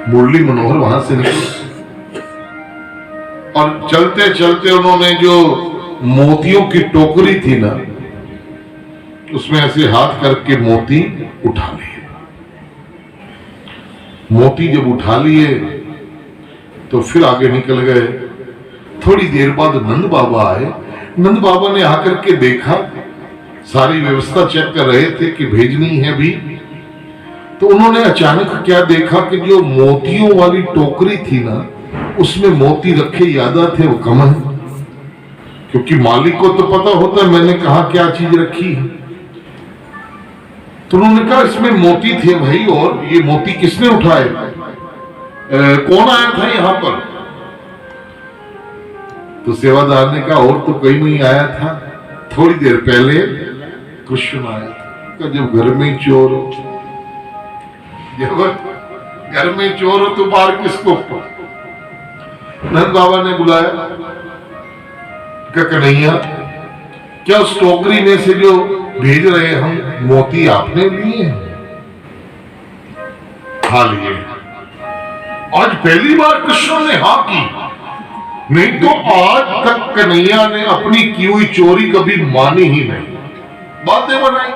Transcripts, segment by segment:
मुरली मनोहर वहां से निकले और चलते चलते उन्होंने जो मोतियों की टोकरी थी ना, उसमें ऐसे हाथ करके मोती उठा लिए। मोती जब उठा लिए तो फिर आगे निकल गए। थोड़ी देर बाद नंद बाबा आए। नंद बाबा ने आकर के देखा, सारी व्यवस्था चेक कर रहे थे कि भेजनी है भी, तो उन्होंने अचानक क्या देखा कि जो मोतियों वाली टोकरी थी ना, उसमें मोती रखे ज्यादा थे, वो कम है। क्योंकि मालिक को तो पता होता है मैंने कहा क्या चीज रखी है। तो उन्होंने कहा इसमें मोती थे भाई, और ये मोती किसने उठाए? कौन आया था यहां पर? तो सेवादार ने कहा और तो कोई नहीं आया था, थोड़ी देर पहले कृष्ण आया था। जब घर में चोर हो, जब घर में चोर हो तो बाहर किसको? नंद बाबा ने बुलाया, कन्हैया क्या उस टोकरी में से जो भेज रहे हम मोती आपने लिए? खा लिए। आज पहली बार कृष्ण ने हाँ की, नहीं तो आज तक कन्हैया ने अपनी की हुई चोरी कभी मानी ही नहीं। बातें बनाई,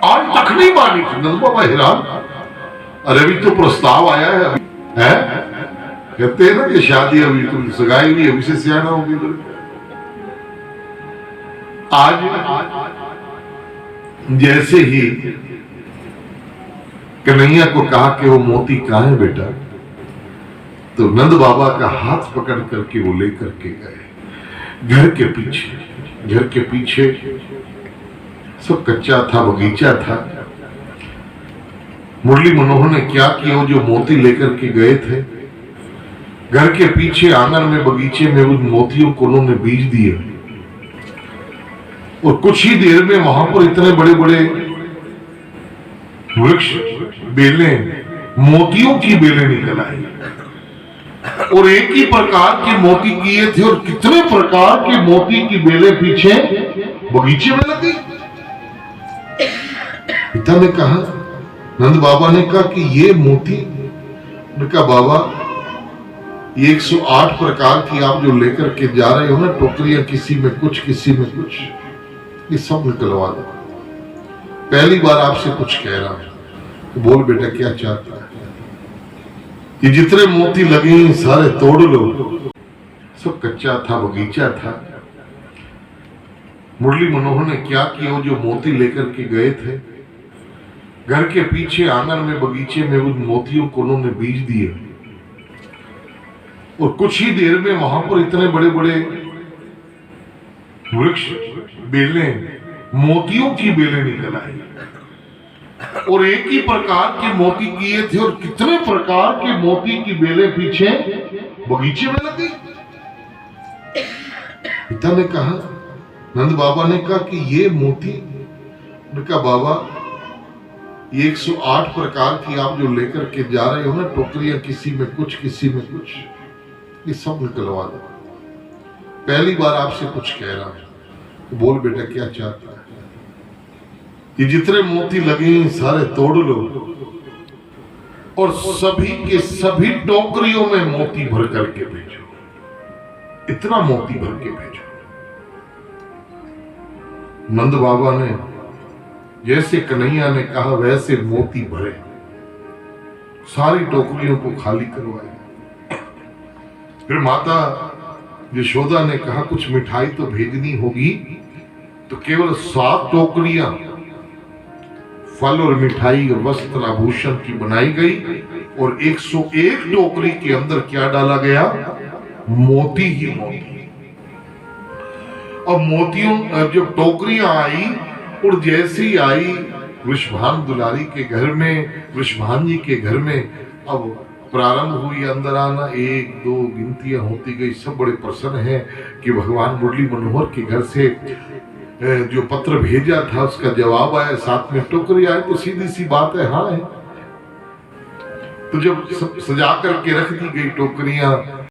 आज तक नहीं मानी थी। नंद बाबा हैरान, अरे अभी तो प्रस्ताव आया है, है? कहते हैं ना कि शादी अभी तुम सगाई भी अभी से सियाना होगी। तो आज जैसे ही कन्हैया को कहा कि वो मोती कहाँ है बेटा, तो नंद बाबा का हाथ पकड़ करके वो लेकर के गए घर के पीछे। घर के पीछे सब कच्चा था, बगीचा था। मुरली मनोहर ने क्या किया, जो मोती लेकर के गए थे, घर के पीछे आंगन में बगीचे में उन मोतियों को उन्होंने बीज दिए। और कुछ ही देर में वहां पर इतने बड़े बड़े वृक्ष, बेलें, मोतियों की बेलें निकल आई। और एक ही प्रकार के मोती किए थे, और कितने प्रकार के मोती की बेलें पीछे बगीचे में लगी। पिता ने कहा, नंद बाबा ने कहा कि ये मोती, ने कहा बाबा ये 108 प्रकार की आप जो लेकर के जा रहे हो ना टोकरियां, किसी में कुछ किसी में कुछ, ये सब निकलवा दो। पहली बार आपसे कुछ कह रहा हूं, बोल बेटा क्या चाहता है? ये जितने मोती लगे सारे तोड़ लो। सब कच्चा था, बगीचा था। मुरली मनोहर ने क्या किया, जो मोती लेकर के गए थे, घर के पीछे आंगन में बगीचे में उन मोतियों को उन्होंने बीज दिए। और कुछ ही देर में वहां पर इतने बड़े बड़े वृक्ष, बेलें, मोतियों की बेलें निकल आई। और एक ही प्रकार के मोती किए थे, और कितने प्रकार के मोती की बेलें पीछे बगीचे में लगी। पिता ने कहा, नंद बाबा ने कहा कि ये मोती, ने कहा बाबा ये 108 प्रकार की आप जो लेकर के जा रहे हो ना टोकरियां, किसी में कुछ किसी में कुछ, ये सब निकलवा दो। पहली बार आपसे कुछ कह रहा हूं, बोल बेटा क्या चाहता है? ये जितने मोती लगे सारे तोड़ लो, और सभी के सभी टोकरियों में मोती भर करके भेजो। इतना मोती भर के भेजो। नंद बाबा ने जैसे कन्हैया ने कहा वैसे मोती भरे, सारी टोकरियों को खाली करवाए। फिर माता यशोदा ने कहा कुछ मिठाई तो भेजनी होगी, तो केवल 7 टोकरियां फल और मिठाई और वस्त्र आभूषण की बनाई गई। और 101 टोकरी के अंदर क्या डाला गया? मोती ही मोती। अब मोतियों जब टोकरियां आई, और जैसे ही आई वृषभान दुलारी के घर में, वृषभान जी के घर में अब प्रारंभ हुई अंदर आना। 1 2 गिनतियां होती गई। सब बड़े प्रसन्न हैं कि भगवान मुरली मनोहर के घर से जो पत्र भेजा था उसका जवाब आया, साथ में टोकरी आए। तो सीधी सी बात है, हाँ है। तो जब सजा करके रख दी गई टोकरियां,